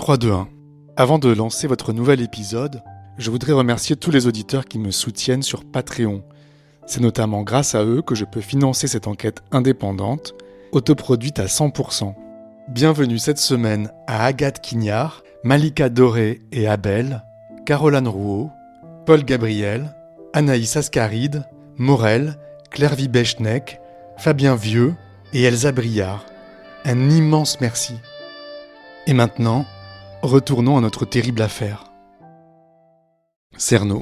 3, 2, 1. Avant de lancer votre nouvel épisode, je voudrais remercier tous les auditeurs qui me soutiennent sur Patreon. C'est notamment grâce à eux que je peux financer cette enquête indépendante, autoproduite à 100%. Bienvenue cette semaine à Agathe Quignard, Malika Doré et Abel, Caroline Rouault, Paul Gabriel, Anaïs Ascaride, Morel, Claire Vibechnek, Fabien Vieux et Elsa Briard. Un immense merci. Et maintenant, retournons à notre terrible affaire. Cerno,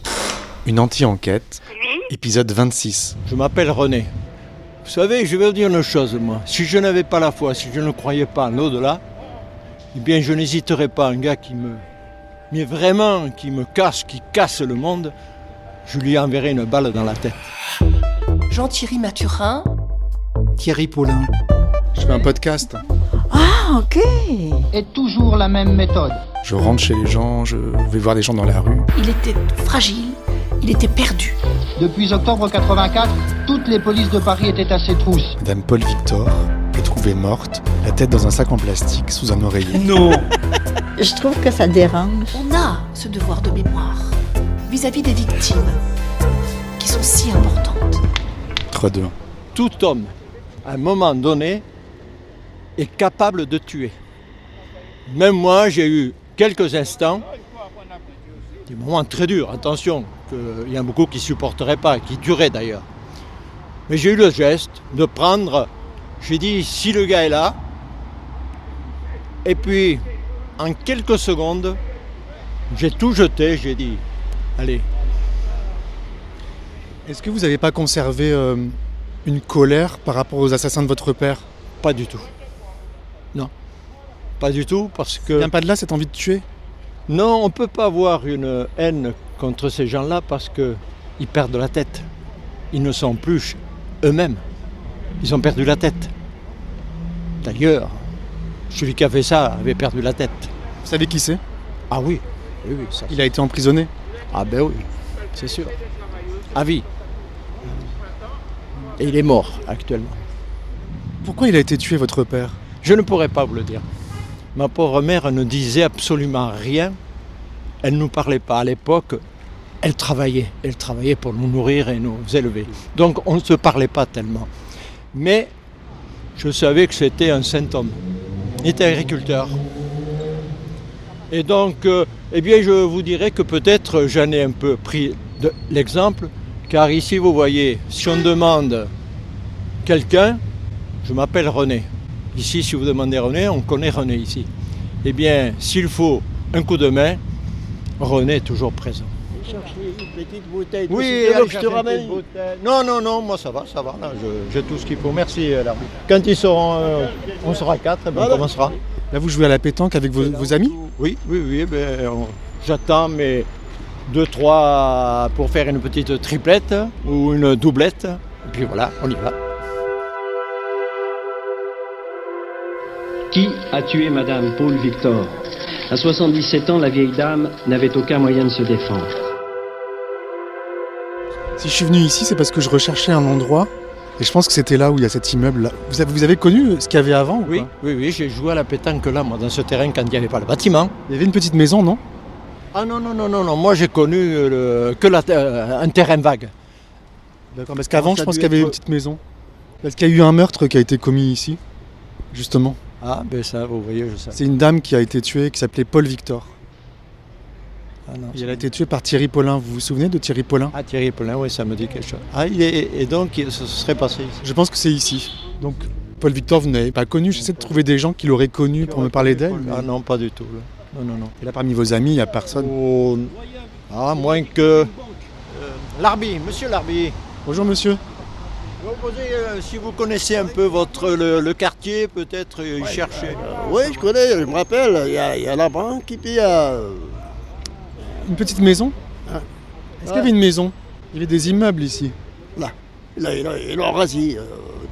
une anti-enquête, épisode 26. Je m'appelle René. Vous savez, je vais vous dire une chose, moi. Si je n'avais pas la foi, si je ne croyais pas en l'au-delà, eh bien, je n'hésiterais pas. Un gars qui me casse le monde, je lui enverrai une balle dans la tête. Jean-Thierry Mathurin. Thierry Paulin. Je fais un podcast. Ah, ok. Et toujours la même méthode. Je rentre chez les gens, je vais voir des gens dans la rue. Il était fragile, il était perdu. Depuis octobre 84, toutes les polices de Paris étaient à ses trousses. Madame Paul Victor est trouvée morte, la tête dans un sac en plastique sous un oreiller. Non. Je trouve que ça dérange. On a ce devoir de mémoire vis-à-vis des victimes qui sont si importantes. 3, 2, 1. Tout homme, à un moment donné, est capable de tuer. Même moi, j'ai eu quelques instants, des moments très durs, attention, qu'il y en a beaucoup qui ne supporteraient pas, qui duraient d'ailleurs. Mais j'ai eu le geste de prendre, j'ai dit, si le gars est là, et puis, en quelques secondes, j'ai tout jeté, j'ai dit, allez. Est-ce que vous n'avez pas conservé une colère par rapport aux assassins de votre père ? Pas du tout. Non. Pas du tout, parce que... Il vient pas de là cette envie de tuer ? Non, on ne peut pas avoir une haine contre ces gens-là parce qu'ils perdent la tête. Ils ne sont plus eux-mêmes. Ils ont perdu la tête. D'ailleurs, celui qui a fait ça avait perdu la tête. Vous savez qui c'est ? Ah oui, oui, ça. Il a été emprisonné ? Ah ben oui, c'est sûr. À vie. Et il est mort actuellement. Pourquoi il a été tué, votre père ? Je ne pourrais pas vous le dire. Ma pauvre mère ne disait absolument rien. Elle ne nous parlait pas. À l'époque, elle travaillait. Elle travaillait pour nous nourrir et nous élever. Donc on ne se parlait pas tellement. Mais je savais que c'était un saint homme. Il était agriculteur. Et donc, eh bien, je vous dirais que peut-être j'en ai un peu pris l'exemple. Car ici, vous voyez, si on demande quelqu'un, je m'appelle René. Ici, si vous demandez René, on connaît René ici. Eh bien, s'il faut un coup de main, René est toujours présent. Chercher une petite bouteille. Oui, allez, je te ramène. Non, moi ça va. Là, j'ai tout ce qu'il faut. Merci, l'arbitre. Quand ils seront, on sera 4, on commencera. Là, vous jouez à la pétanque avec vos amis ? Oui, j'attends mes 2-3 pour faire une petite triplette ou une doublette. Et puis voilà, on y va. Qui a tué Madame Paul Victor ? À 77 ans, la vieille dame n'avait aucun moyen de se défendre. Si je suis venu ici, c'est parce que je recherchais un endroit. Et je pense que c'était là où il y a cet immeuble-là. Vous avez connu ce qu'il y avait avant ou pas ? Oui, j'ai joué à la pétanque là, moi, dans ce terrain, quand il n'y avait pas le bâtiment. Il y avait une petite maison, non ? Ah non, moi j'ai connu un terrain vague. D'accord, parce qu'avant, je pense qu'il y avait une petite maison. Parce qu'il y a eu un meurtre qui a été commis ici, justement. Ah, ben ça, vous voyez, je sais. C'est une dame qui a été tuée, qui s'appelait Paul Victor. Ah non, Et elle a été tuée par Thierry Paulin. Vous vous souvenez de Thierry Paulin ? Ah, Thierry Paulin, oui, ça me dit quelque chose. Ah, et donc, ça se serait passé ici. Je pense que c'est ici. Donc, Paul Victor, vous n'avez pas connu. J'essaie de trouver des gens qui l'auraient connu pour me parler d'elle. Ah non, pas du tout. Là. Non. Et là, parmi vos amis, il n'y a personne. Oh, moins que... Monsieur Larbi. Bonjour, monsieur. Je vais vous poser, si vous connaissez un peu le quartier, peut-être y chercher. Oui, je connais, je me rappelle. Il y a la banque et puis il y a... Une petite maison ? Ah. Est-ce qu'il y avait une maison ? Il y avait des immeubles ici. Là, ils l'ont rasé.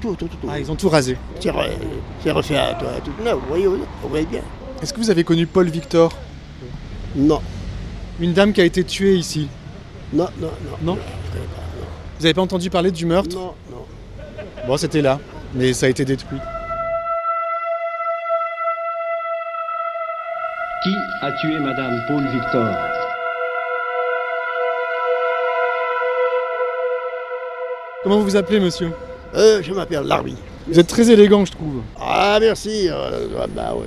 Tout. Ah, ils ont tout rasé. C'est refait à tout neuf, vous voyez bien. Est-ce que vous avez connu Paul Victor ? Non. Une dame qui a été tuée ici. Non. Non ? Je connais pas, Vous n'avez pas entendu parler du meurtre ? non. Bon, c'était là, mais ça a été détruit. Qui a tué Madame Paul Victor? Comment vous vous appelez, monsieur? Je m'appelle Larry. Vous êtes très élégant, je trouve. Ah, merci. Bah, ouais.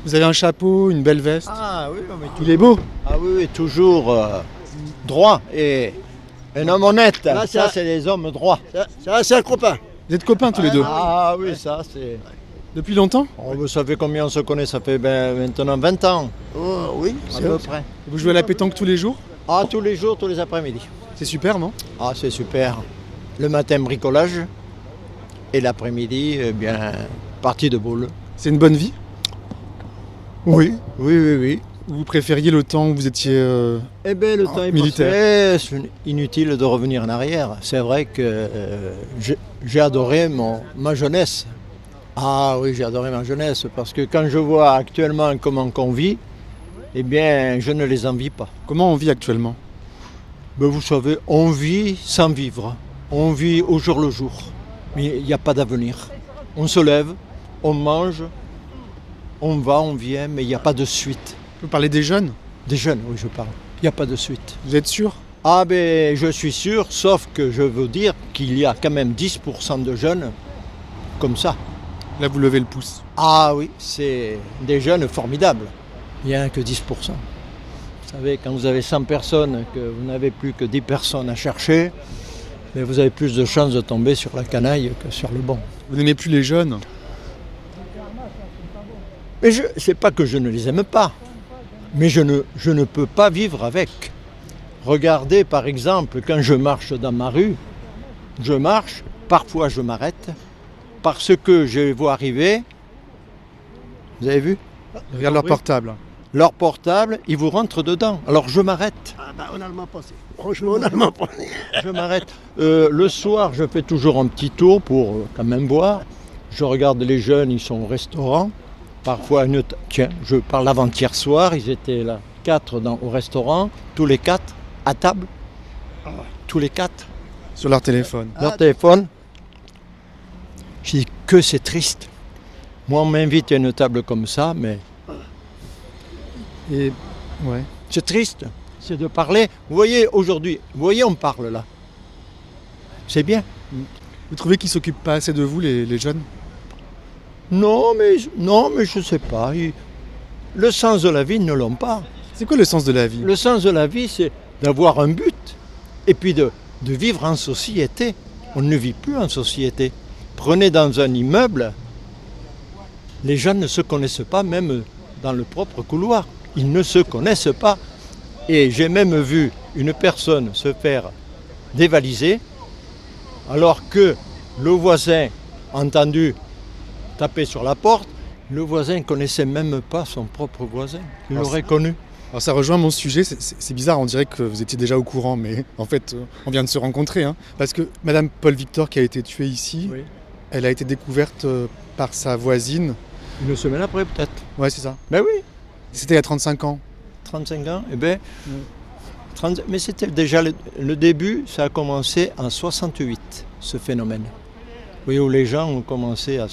Vous avez un chapeau, une belle veste. Ah oui, mais Il est beau. Ah oui, oui, toujours droit et un homme honnête. Ah, ça, ça- c'est les hommes droits. Ça, c'est un copain. Vous êtes copains tous les deux. Ah oui, ça, c'est... Depuis longtemps? Oh, vous savez combien on se connaît? Ça fait maintenant 20 ans, Oh, oui, à c'est peu vrai. près. Vous jouez à la pétanque tous les jours? Ah, tous les jours, tous les après-midi. C'est super, non? Ah, c'est super. Le matin, bricolage. Et l'après-midi, eh bien, partie de boule. C'est une bonne vie? Oui, oui, oui, oui. Vous préfériez le temps où vous étiez... Eh bien, le temps est militaire. passé. C'est inutile de revenir en arrière. C'est vrai que j'ai adoré ma jeunesse. Ah oui, j'ai adoré ma jeunesse parce que quand je vois actuellement comment on vit, eh bien, je ne les envie pas. Comment on vit actuellement? Ben, vous savez, on vit sans vivre. On vit au jour le jour. Mais il n'y a pas d'avenir. On se lève, on mange, on va, on vient, mais il n'y a pas de suite. Vous parlez des jeunes? Des jeunes, oui, je parle. Il n'y a pas de suite. Vous êtes sûr? Ah ben, je suis sûr, sauf que je veux dire qu'il y a quand même 10% de jeunes comme ça. Là, vous levez le pouce. Ah oui, c'est des jeunes formidables. Il n'y a que 10%. Vous savez, quand vous avez 100 personnes, que vous n'avez plus que 10 personnes à chercher, mais vous avez plus de chances de tomber sur la canaille que sur le bon. Vous n'aimez plus les jeunes? Mais c'est pas que je ne les aime pas, mais je ne peux pas vivre avec. Regardez par exemple, quand je marche dans ma rue, je marche, parfois je m'arrête, parce que je les vois arriver, vous avez vu? Regarde leur Oui. portable. Leur portable, ils vous rentrent dedans. Alors je m'arrête, Ah, bah, on a le mal passé. Franchement, on a le mal passé. je m'arrête. Le soir, je fais toujours un petit tour pour quand même boire. Je regarde les jeunes, ils sont au restaurant. Parfois, tiens, je parle avant-hier soir, ils étaient là, 4 au restaurant, tous les 4 à table, tous les 4, Sur leur téléphone. leur téléphone. Je dis que c'est triste. Moi, on m'invite à une table comme ça, mais Et... Ouais. c'est triste. C'est de parler. Vous voyez, aujourd'hui, vous voyez, on parle là. C'est bien. Vous trouvez qu'ils s'occupent pas assez de vous, les jeunes? Non, mais je ne sais pas. Le sens de la vie, ils ne l'ont pas. C'est quoi le sens de la vie? Le sens de la vie, c'est d'avoir un but et puis de vivre en société. On ne vit plus en société. Prenez dans un immeuble, les gens ne se connaissent pas, même dans le propre couloir. Ils ne se connaissent pas. Et j'ai même vu une personne se faire dévaliser alors que le voisin a entendu taper sur la porte. Le voisin ne connaissait même pas son propre voisin. Il l'aurait connu. Alors ça rejoint mon sujet, c'est bizarre, on dirait que vous étiez déjà au courant, mais en fait, on vient de se rencontrer. Hein, parce que Madame Paul Victor, qui a été tuée ici, Oui. elle a été découverte par sa voisine. Une semaine après, peut-être. Ouais, c'est ça. Ben oui, C'était il y a 35 ans. 35 ans. Eh bien, mais c'était déjà le début, ça a commencé en 68, ce phénomène. Vous voyez, où les gens ont commencé à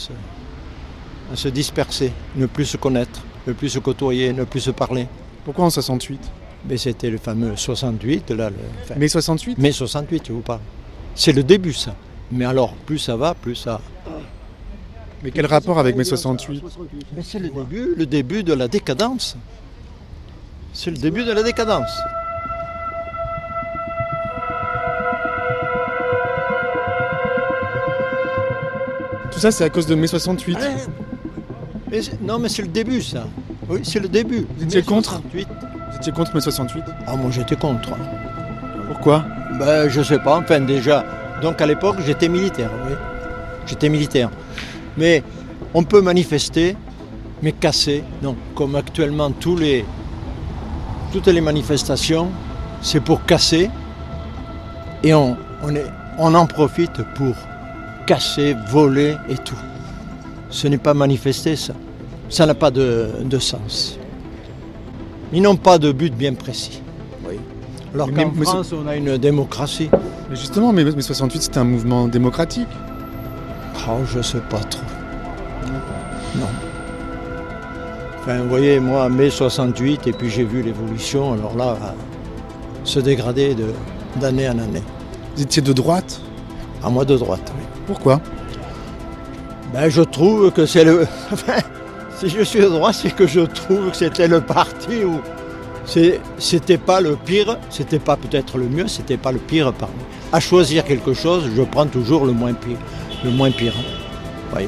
se disperser, ne plus se connaître, ne plus se côtoyer, ne plus se parler. Pourquoi en 68? Mais c'était le fameux 68, là. Mai 68? Mai 68, je vous parle. C'est le début, ça. Mais alors, plus ça va, plus ça... Mais quel rapport avec mai 68? Mais c'est le début de la décadence. C'est le début de la décadence. Tout ça, c'est à cause de mai 68. Non, mais c'est le début, ça. Oui, c'est le début. Vous étiez Mai contre 68. Vous étiez contre mai 68? Ah, moi, j'étais contre. Pourquoi? Ben, je sais pas, enfin, déjà. Donc, à l'époque, j'étais militaire, oui. J'étais militaire. Mais on peut manifester, mais casser. Non, comme actuellement, toutes les manifestations, c'est pour casser. Et on en profite pour casser, voler et tout. Ce n'est pas manifester, ça. Ça n'a pas de sens. Ils n'ont pas de but bien précis. Oui. Alors Mais- qu'en mais France, on a une démocratie. Mais justement, mai 68, c'était un mouvement démocratique. Oh, je sais pas trop. Non. Enfin, vous voyez, moi, mai 68, et puis j'ai vu l'évolution, alors là, se dégrader d'année en année. Vous étiez de droite? À moi de droite, oui. Pourquoi? Ben, je trouve que c'est le... Enfin, si je suis de droite, c'est que je trouve que c'était le parti où... C'était pas le pire, c'était pas peut-être le mieux, c'était pas le pire parmi. À choisir quelque chose, je prends toujours le moins pire. Le moins pire, vous voyez.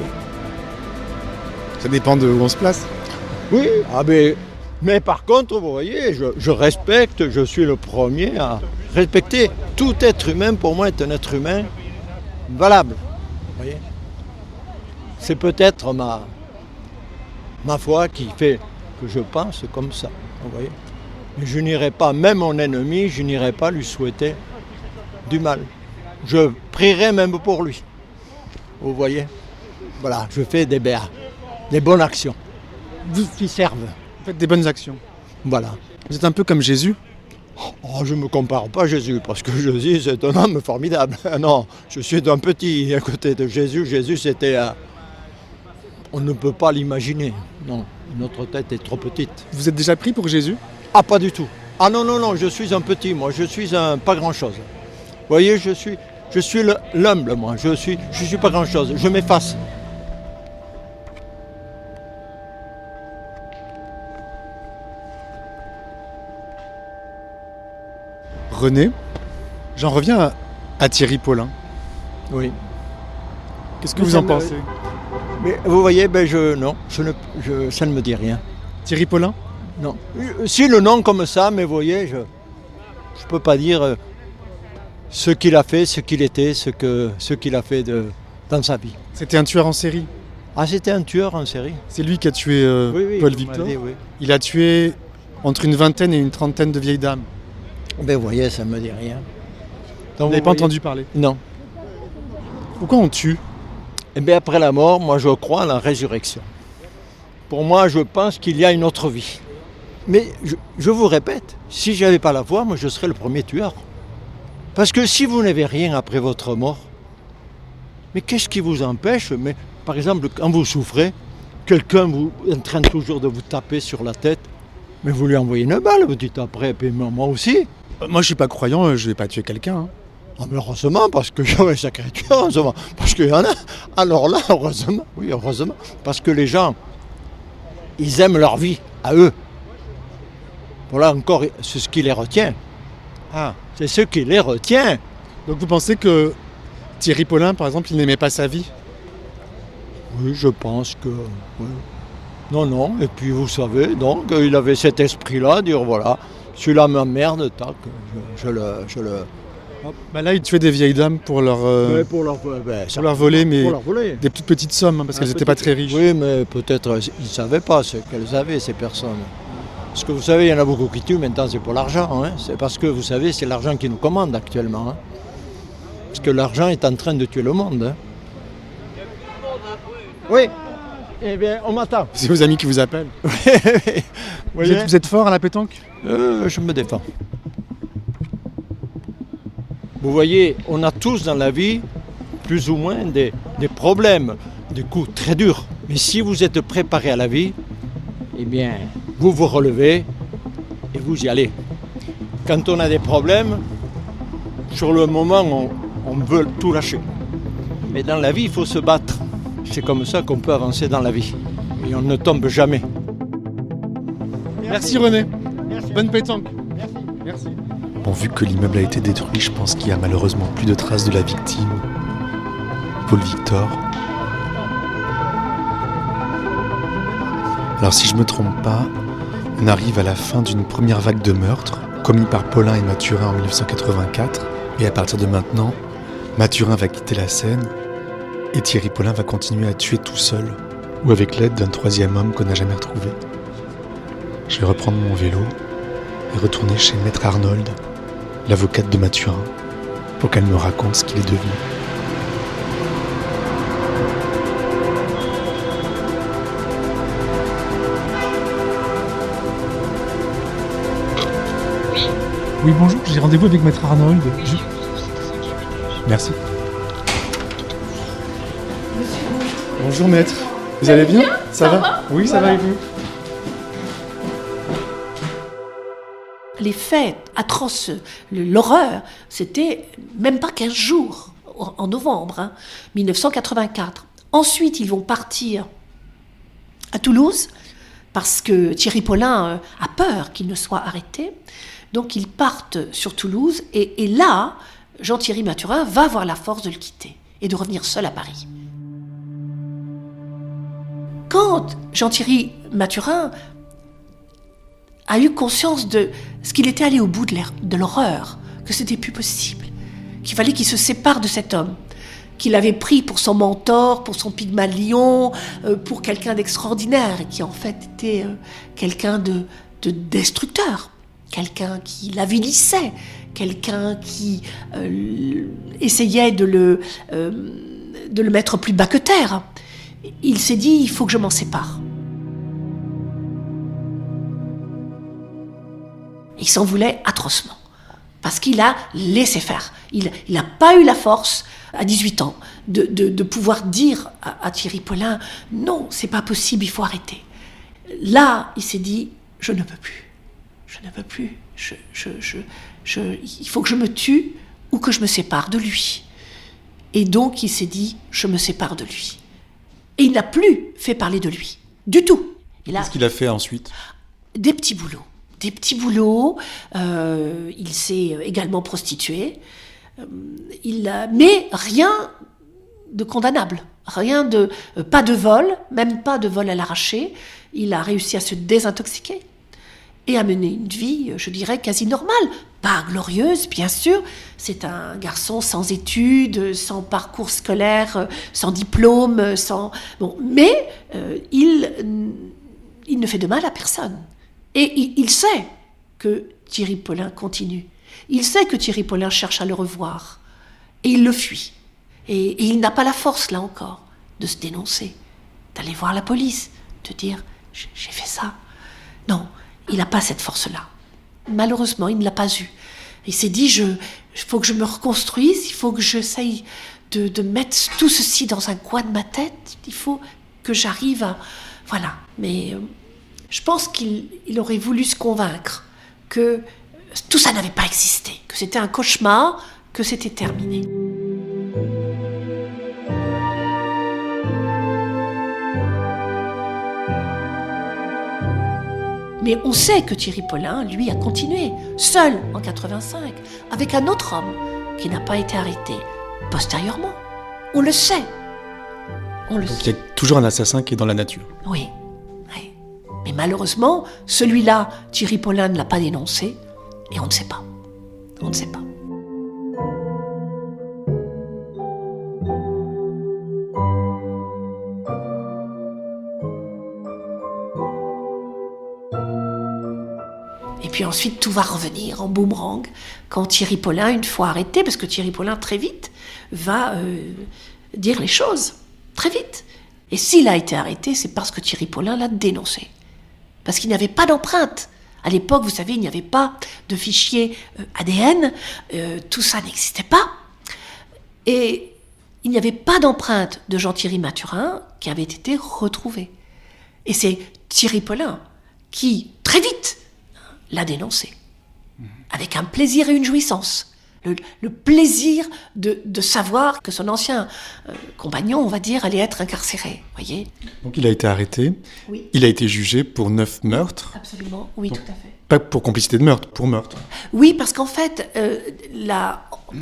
Ça dépend de où on se place. Oui, mais par contre, vous voyez, je respecte, je suis le premier à respecter. Tout être humain, pour moi, est un être humain valable. Vous voyez. C'est peut-être ma foi qui fait que je pense comme ça. Vous voyez. Mais je n'irai pas, même mon ennemi, je n'irai pas lui souhaiter du mal. Je prierai même pour lui. Vous voyez. Voilà, je fais des bonnes actions. Qui servent. Vous faites des bonnes actions. Voilà. Vous êtes un peu comme Jésus? Oh, je ne me compare pas à Jésus, parce que Jésus, c'est un homme formidable. Non, je suis un petit à côté de Jésus. Jésus, c'était... On ne peut pas l'imaginer. Non, notre tête est trop petite. Vous êtes déjà pris pour Jésus? Ah, pas du tout. Ah non, je suis un petit, moi. Je suis un pas grand-chose. Vous voyez, je suis l'humble, moi. Je suis pas grand-chose. Je m'efface. René, j'en reviens à Thierry Paulin. Oui. Qu'est-ce que vous en pensez? Mais vous voyez, ça ne me dit rien. Thierry Paulin? Non. Si le nom comme ça, mais vous voyez, je ne peux pas dire ce qu'il a fait, ce qu'il était, ce qu'il a fait dans sa vie. C'était un tueur en série. Ah, c'était un tueur en série. C'est lui qui a tué Oui, Paul Victor. dit, oui. Il a tué entre une vingtaine et une trentaine de vieilles dames. Ben vous voyez, ça ne me dit rien. Vous n'avez pas entendu parler? Non. Pourquoi on tue? Eh bien, après la mort, moi je crois à la résurrection. Pour moi, je pense qu'il y a une autre vie. Mais je vous répète, si je n'avais pas la foi, moi je serais le premier tueur. Parce que si vous n'avez rien après votre mort, mais qu'est-ce qui vous empêche? Mais par exemple, quand vous souffrez, quelqu'un vous est en train toujours de vous taper sur la tête, mais vous lui envoyez une balle, vous dites après, et puis moi aussi. Moi je ne suis pas croyant, je ne vais pas tuer quelqu'un. Hein. Ah, mais heureusement, parce que j'aurais un sacré tueur, heureusement. Parce qu'il y en a. Alors là, heureusement, oui, heureusement. Parce que les gens, ils aiment leur vie, à eux. Voilà encore, c'est ce qui les retient. Ah, c'est ce qui les retient. Donc vous pensez que Thierry Paulin, par exemple, il n'aimait pas sa vie? Oui, je pense que... Oui. Non, et puis vous savez, donc, il avait cet esprit-là, dire voilà, celui-là m'emmerde, tac, je le... Bah là, il tuait des vieilles dames pour leur voler, mais pour leur voler. des toutes petites sommes, hein, parce qu'elles n'étaient pas très riches. Oui, mais peut-être ils ne savaient pas ce qu'elles avaient, ces personnes. Parce que vous savez, il y en a beaucoup qui tuent, maintenant c'est pour l'argent. Hein. C'est parce que, vous savez, c'est l'argent qui nous commande actuellement. Hein. Parce que l'argent est en train de tuer le monde. Hein. Oui. Eh bien, on m'attend. C'est vos amis qui vous appellent. vous êtes fort à la pétanque? Je me défends. Vous voyez, on a tous dans la vie, plus ou moins, des problèmes, des coups très durs. Mais si vous êtes préparé à la vie, eh bien, vous vous relevez et vous y allez. Quand on a des problèmes, sur le moment, on veut tout lâcher. Mais dans la vie, il faut se battre. C'est comme ça qu'on peut avancer dans la vie. Et on ne tombe jamais. Merci René. Merci. Bonne pétanque. Merci. Bon, vu que l'immeuble a été détruit, je pense qu'il n'y a malheureusement plus de traces de la victime, Paul Victor. Alors si je me trompe pas, on arrive à la fin d'une première vague de meurtres commis par Paulin et Mathurin en 1984. Et à partir de maintenant, Mathurin va quitter la scène et Thierry Paulin va continuer à tuer tout seul ou avec l'aide d'un troisième homme qu'on n'a jamais retrouvé. Je vais reprendre mon vélo et retourner chez Maître Arnold, l'avocate de Mathurin, pour qu'elle me raconte ce qu'il est devenu. Oui, bonjour, j'ai rendez-vous avec Maître Arnold. Merci. Bonjour Maître. Vous allez bien? Ça va? Oui, ça va et vous? les faits atroces, l'horreur, c'était même pas 15 jours, en novembre 1984. Ensuite, ils vont partir à Toulouse, parce que Thierry Paulin a peur qu'il ne soit arrêté. Donc ils partent sur Toulouse, et là, Jean-Thierry Mathurin va avoir la force de le quitter et de revenir seul à Paris. Quand Jean-Thierry Mathurin a eu conscience de ce qu'il était allé au bout de l'horreur, que c'était plus possible, qu'il fallait qu'il se sépare de cet homme, qu'il avait pris pour son mentor, pour son Pygmalion, pour quelqu'un d'extraordinaire, et qui en fait était quelqu'un de destructeur, quelqu'un qui l'avilissait, quelqu'un qui essayait de le mettre plus bas que terre. Il s'est dit, il faut que je m'en sépare. Il s'en voulait atrocement, parce qu'il a laissé faire. Il n'a pas eu la force, à 18 ans, de pouvoir dire à Thierry Paulin, non, c'est pas possible, il faut arrêter. Là, il s'est dit, je ne peux plus. Je ne peux plus. Il faut que je me tue ou que je me sépare de lui. Et donc, il s'est dit, je me sépare de lui. Et il n'a plus fait parler de lui, du tout. Qu'est-ce qu'il a fait ensuite ? Des petits boulots. Il s'est également prostitué. Mais rien de condamnable. Pas de vol, même pas de vol à l'arraché. Il a réussi à se désintoxiquer et à mener une vie, je dirais, quasi normale. Pas glorieuse, bien sûr. C'est un garçon sans études, sans parcours scolaire, sans diplôme, mais il ne fait de mal à personne. Et il sait que Thierry Paulin continue. Il sait que Thierry Paulin cherche à le revoir. Et il le fuit. Et il n'a pas la force, là encore, de se dénoncer, d'aller voir la police, de dire « j'ai fait ça ». Non, il n'a pas cette force-là. Malheureusement, il ne l'a pas eue. Il s'est dit, il faut que je me reconstruise, il faut que j'essaye de mettre tout ceci dans un coin de ma tête, il faut que j'arrive à... Voilà. Mais je pense qu'il aurait voulu se convaincre que tout ça n'avait pas existé, que c'était un cauchemar, que c'était terminé. Mais on sait que Thierry Paulin, lui, a continué, seul en 85, avec un autre homme qui n'a pas été arrêté postérieurement. On le sait. Donc il y a toujours un assassin qui est dans la nature. Oui. Mais malheureusement, celui-là, Thierry Paulin ne l'a pas dénoncé, et on ne sait pas. On ne sait pas. Et puis ensuite, tout va revenir en boomerang quand Thierry Paulin, une fois arrêté, parce que Thierry Paulin, très vite, va dire les choses. Très vite. Et s'il a été arrêté, c'est parce que Thierry Paulin l'a dénoncé. Parce qu'il n'y avait pas d'empreinte. À l'époque, vous savez, il n'y avait pas de fichier ADN. Tout ça n'existait pas. Et il n'y avait pas d'empreinte de Jean-Thierry Mathurin qui avait été retrouvée. Et c'est Thierry Paulin qui, très vite, l'a dénoncé. Avec un plaisir et une jouissance. Le plaisir de savoir que son ancien compagnon, on va dire, allait être incarcéré. Voyez ? Donc il a été arrêté. Oui. Il a été jugé pour 9 meurtres. Absolument, oui, tout à fait. Pas pour complicité de meurtre, pour meurtre. Oui, parce qu'en fait,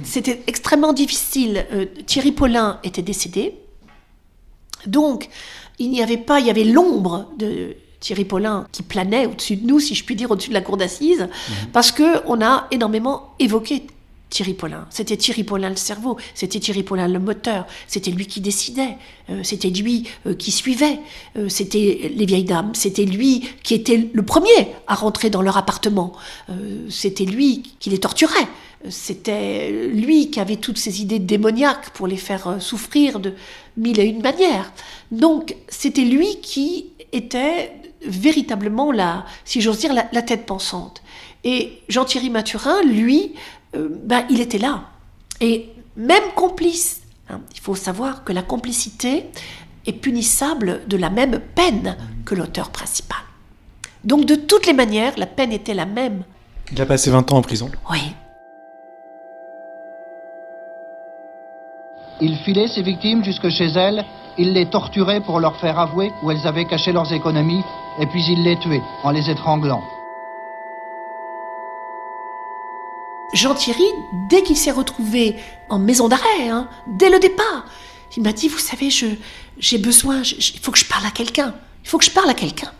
c'était extrêmement difficile. Thierry Paulin était décédé. Donc, il y avait l'ombre de Thierry Paulin qui planait au-dessus de nous, si je puis dire, au-dessus de la cour d'assises, parce qu'on a énormément évoqué Thierry Paulin. C'était Thierry Paulin le cerveau, c'était Thierry Paulin le moteur, c'était lui qui décidait, c'était lui qui suivait, c'était les vieilles dames, c'était lui qui était le premier à rentrer dans leur appartement, c'était lui qui les torturait, c'était lui qui avait toutes ces idées démoniaques pour les faire souffrir de 1001 manières. Donc c'était lui qui était véritablement si j'ose dire, la tête pensante. Et Jean-Thierry Mathurin, lui, il était là. Et même complice, il faut savoir que la complicité est punissable de la même peine que l'auteur principal. Donc de toutes les manières, la peine était la même Il a passé 20 ans en prison. Oui. Il filait ses victimes jusque chez elles, il les torturait pour leur faire avouer où elles avaient caché leurs économies, et puis il les tuait en les étranglant. Jean Thierry, dès qu'il s'est retrouvé en maison d'arrêt, dès le départ, il m'a dit, vous savez, j'ai besoin, il faut que je parle à quelqu'un. Il faut que je parle à quelqu'un.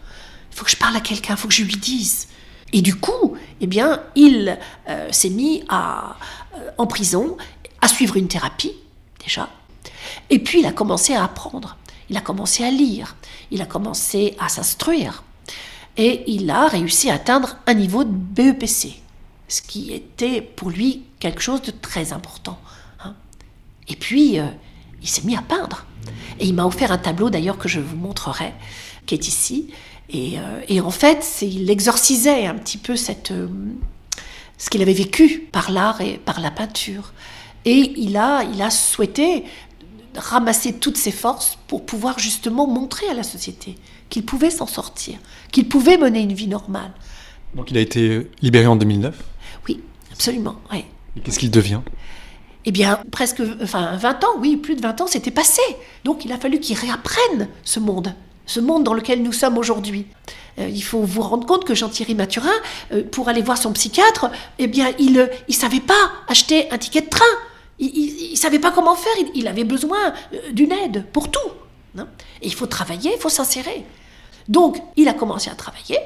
Il faut que je parle à quelqu'un, il faut que je lui dise. Et du coup, eh bien, il s'est mis en prison à suivre une thérapie, déjà. Et puis, il a commencé à apprendre. Il a commencé à lire. Il a commencé à s'instruire. Et il a réussi à atteindre un niveau de BEPC, ce qui était pour lui quelque chose de très important. Et puis, il s'est mis à peindre. Et il m'a offert un tableau, d'ailleurs, que je vous montrerai, qui est ici. Et en fait, il exorcisait un petit peu ce qu'il avait vécu par l'art et par la peinture. Et il a souhaité ramasser toutes ses forces pour pouvoir justement montrer à la société qu'il pouvait s'en sortir, qu'il pouvait mener une vie normale. Donc il a été libéré en 2009 ? Oui, absolument, oui. Et qu'est-ce qu'il devient ? Eh bien, 20 ans, oui, plus de 20 ans, c'était passé. Donc il a fallu qu'il réapprenne ce monde dans lequel nous sommes aujourd'hui. Il faut vous rendre compte que Jean-Thierry Mathurin, pour aller voir son psychiatre, eh bien, il savait pas acheter un ticket de train. Il savait pas comment faire. Il avait besoin d'une aide pour tout. Et il faut travailler, il faut s'insérer. Donc, il a commencé à travailler.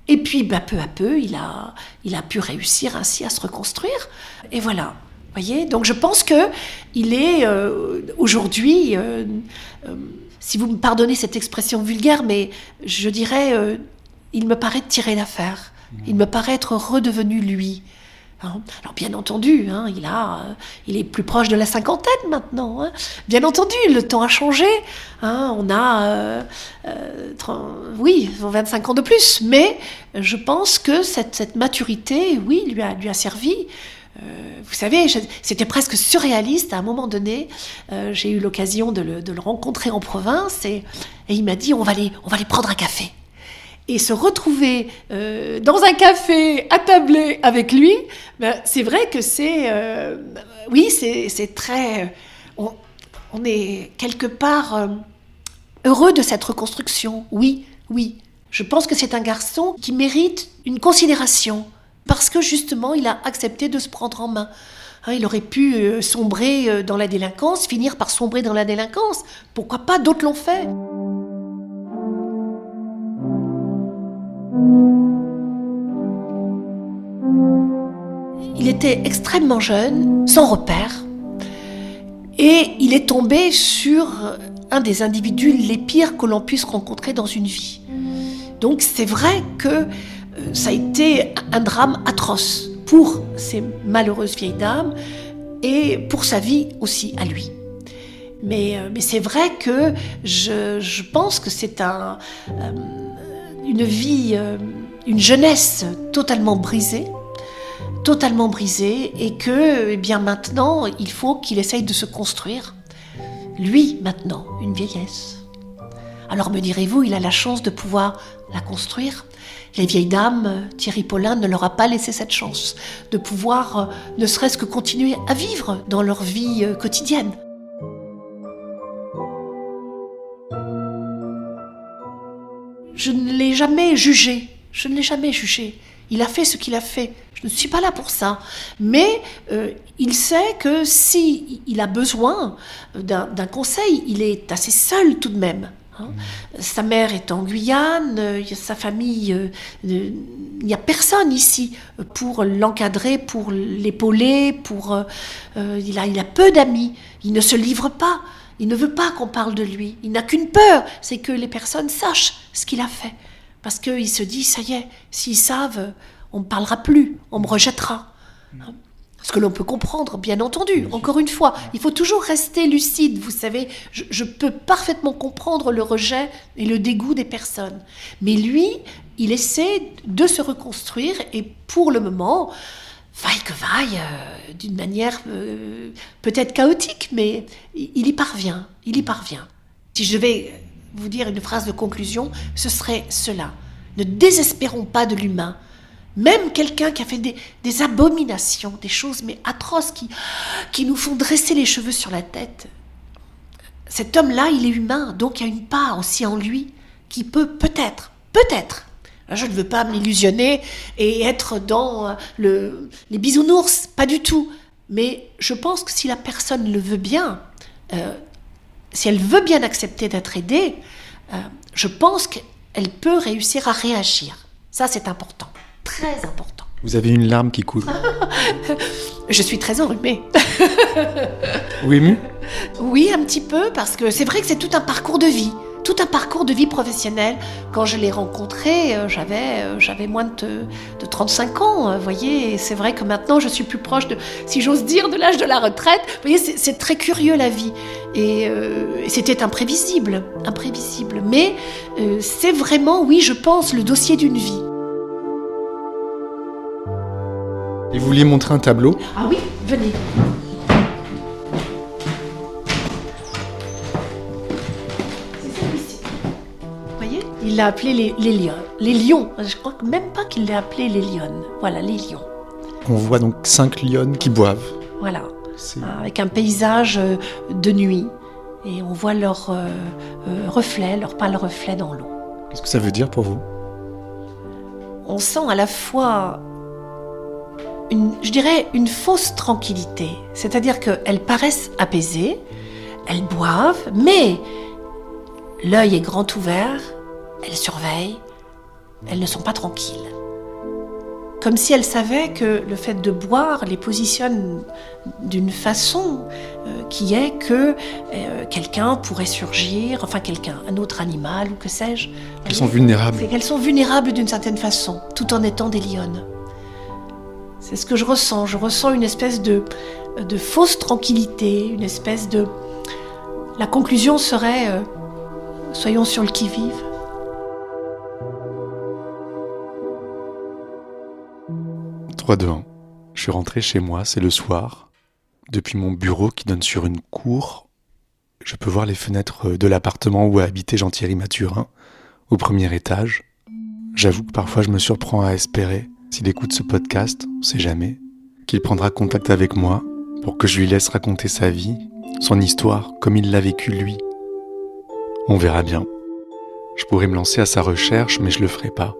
Et puis, peu à peu, il a pu réussir ainsi à se reconstruire. Et voilà. Voyez, donc je pense que il est aujourd'hui, si vous me pardonnez cette expression vulgaire, mais je dirais, il me paraît tirer l'affaire. Il me paraît être redevenu lui. Alors bien entendu, il est plus proche de la cinquantaine maintenant. Bien entendu, le temps a changé. On a 25 ans de plus, mais je pense que cette maturité, oui, lui a servi. Vous savez, c'était presque surréaliste à un moment donné. J'ai eu l'occasion de le rencontrer en province et il m'a dit on va aller prendre un café. Et se retrouver dans un café attablé avec lui, c'est vrai que c'est très. On est quelque part heureux de cette reconstruction. Oui. Je pense que c'est un garçon qui mérite une considération. Parce que justement, il a accepté de se prendre en main. Il aurait pu sombrer dans la délinquance, finir par sombrer dans la délinquance. Pourquoi pas, d'autres l'ont fait. Il était extrêmement jeune, sans repère, et il est tombé sur un des individus les pires que l'on puisse rencontrer dans une vie. Donc c'est vrai que ça a été un drame atroce pour ces malheureuses vieilles dames et pour sa vie aussi à lui. Mais c'est vrai que je pense que c'est une vie, une jeunesse totalement brisée et que bien maintenant, il faut qu'il essaye de se construire. Lui, maintenant, une vieillesse. Alors me direz-vous, il a la chance de pouvoir la construire. Les vieilles dames, Thierry Paulin ne leur a pas laissé cette chance de pouvoir ne serait-ce que continuer à vivre dans leur vie quotidienne. Je ne l'ai jamais jugé. Il a fait ce qu'il a fait. Je ne suis pas là pour ça. Mais il sait que s'il a besoin d'un conseil, il est assez seul tout de même. Sa mère est en Guyane, sa famille, il n'y a personne ici pour l'encadrer, pour l'épauler, il a peu d'amis, il ne se livre pas, il ne veut pas qu'on parle de lui, il n'a qu'une peur, c'est que les personnes sachent ce qu'il a fait, parce qu'il se dit, ça y est, s'ils savent, on ne me parlera plus, on me rejettera. Ce que l'on peut comprendre, bien entendu. Encore une fois, il faut toujours rester lucide, vous savez. Je peux parfaitement comprendre le rejet et le dégoût des personnes. Mais lui, il essaie de se reconstruire et pour le moment, vaille que vaille, d'une manière peut-être chaotique, mais il y parvient. Si je devais vous dire une phrase de conclusion, ce serait cela. Ne désespérons pas de l'humain. Même quelqu'un qui a fait des abominations, des choses mais atroces qui nous font dresser les cheveux sur la tête. Cet homme-là, il est humain, donc il y a une part aussi en lui qui peut peut-être, je ne veux pas m'illusionner et être dans les bisounours, pas du tout. Mais je pense que si la personne le veut bien, si elle veut bien accepter d'être aidée, je pense qu'elle peut réussir à réagir. Ça, c'est important, très important. Vous avez une larme qui coule. Je suis très enrhumée. Ou ému ? Oui, un petit peu, parce que c'est vrai que c'est tout un parcours de vie professionnelle. Quand je l'ai rencontré, j'avais moins de 35 ans, vous voyez, et c'est vrai que maintenant je suis plus proche si j'ose dire, de l'âge de la retraite. Vous voyez, c'est très curieux la vie, et c'était imprévisible, mais c'est vraiment, oui, je pense, le dossier d'une vie. Et vous vouliez montrer un tableau ? Ah oui, venez. Il l'a appelé les lions. Les lions. Je crois que même pas qu'il l'a appelé les lionnes. Voilà, les lions. On voit donc 5 lionnes qui boivent. Voilà. Avec un paysage de nuit. Et on voit leur reflet, leur pâle reflet dans l'eau. Qu'est-ce que ça veut dire pour vous ? On sent à la fois, une fausse tranquillité. C'est-à-dire qu'elles paraissent apaisées, elles boivent, mais l'œil est grand ouvert. Elles surveillent, elles ne sont pas tranquilles. Comme si elles savaient que le fait de boire les positionne d'une façon qui est que quelqu'un pourrait surgir, un autre animal ou que sais-je. Elles sont vulnérables. Elles sont vulnérables d'une certaine façon, tout en étant des lionnes. C'est ce que je ressens. Je ressens une espèce de fausse tranquillité, une espèce de... La conclusion serait, soyons sur le qui-vive. 3, 2, 1. Je suis rentré chez moi, c'est le soir. Depuis mon bureau qui donne sur une cour, je peux voir les fenêtres de l'appartement où a habité Jean-Thierry Mathurin, au premier étage. J'avoue que parfois je me surprends à espérer, s'il écoute ce podcast, on sait jamais, qu'il prendra contact avec moi pour que je lui laisse raconter sa vie, son histoire, comme il l'a vécu lui. On verra bien. Je pourrais me lancer à sa recherche, mais je le ferai pas.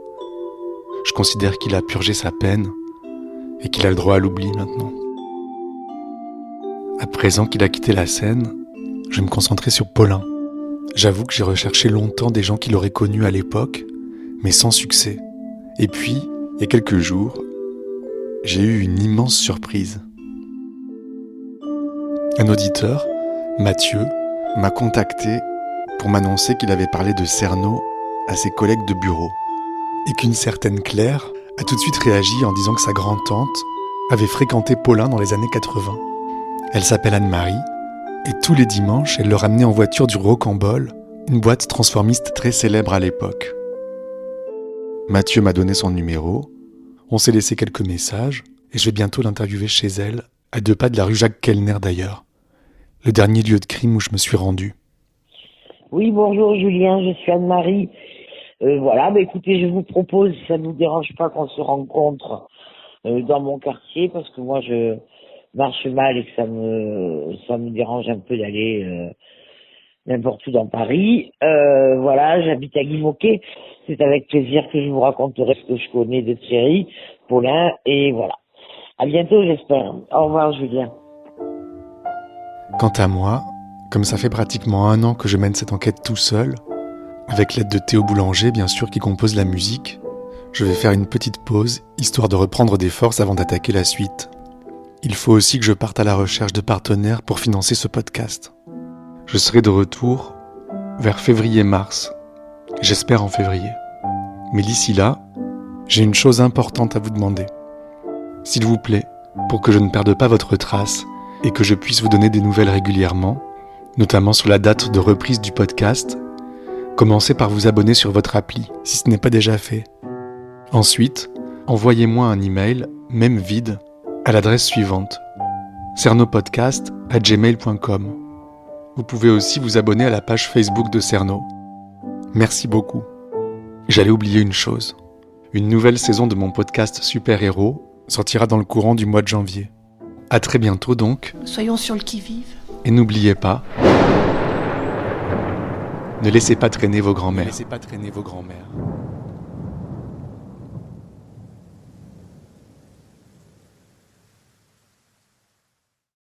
Je considère qu'il a purgé sa peine et qu'il a le droit à l'oubli maintenant. À présent qu'il a quitté la scène, je vais me concentrer sur Paulin. J'avoue que j'ai recherché longtemps des gens qui l'auraient connu à l'époque, mais sans succès. Et puis, il y a quelques jours, j'ai eu une immense surprise. Un auditeur, Mathieu, m'a contacté pour m'annoncer qu'il avait parlé de Cerno à ses collègues de bureau et qu'une certaine Claire a tout de suite réagi en disant que sa grand-tante avait fréquenté Paulin dans les années 80. Elle s'appelle Anne-Marie et tous les dimanches, elle le ramenait en voiture du Rocambole, une boîte transformiste très célèbre à l'époque. Mathieu m'a donné son numéro, on s'est laissé quelques messages et je vais bientôt l'interviewer chez elle, à 2 pas de la rue Jacques-Kellner d'ailleurs, le dernier lieu de crime où je me suis rendu. Oui, bonjour Julien, je suis Anne-Marie. Écoutez, je vous propose, si ça ne vous dérange pas, qu'on se rencontre dans mon quartier, parce que moi je marche mal et que ça me dérange un peu d'aller n'importe où dans Paris. J'habite à Guimauquet. C'est avec plaisir que je vous raconterai ce que je connais de Thierry, Paulin, et voilà. À bientôt, j'espère. Au revoir, Julien. Quant à moi, comme ça fait pratiquement 1 an que je mène cette enquête tout seul, avec l'aide de Théo Boulanger, bien sûr, qui compose la musique, je vais faire une petite pause, histoire de reprendre des forces avant d'attaquer la suite. Il faut aussi que je parte à la recherche de partenaires pour financer ce podcast. Je serai de retour vers février-mars. J'espère en février. Mais d'ici là, j'ai une chose importante à vous demander. S'il vous plaît, pour que je ne perde pas votre trace et que je puisse vous donner des nouvelles régulièrement, notamment sur la date de reprise du podcast, commencez par vous abonner sur votre appli, si ce n'est pas déjà fait. Ensuite, envoyez-moi un email, même vide, à l'adresse suivante, cernopodcast@gmail.com. Vous pouvez aussi vous abonner à la page Facebook de Cerno. Merci beaucoup. J'allais oublier une chose. Une nouvelle saison de mon podcast Super Héros sortira dans le courant du mois de janvier. À très bientôt donc. Soyons sur le qui-vive. Et n'oubliez pas, ne laissez pas traîner vos grands-mères.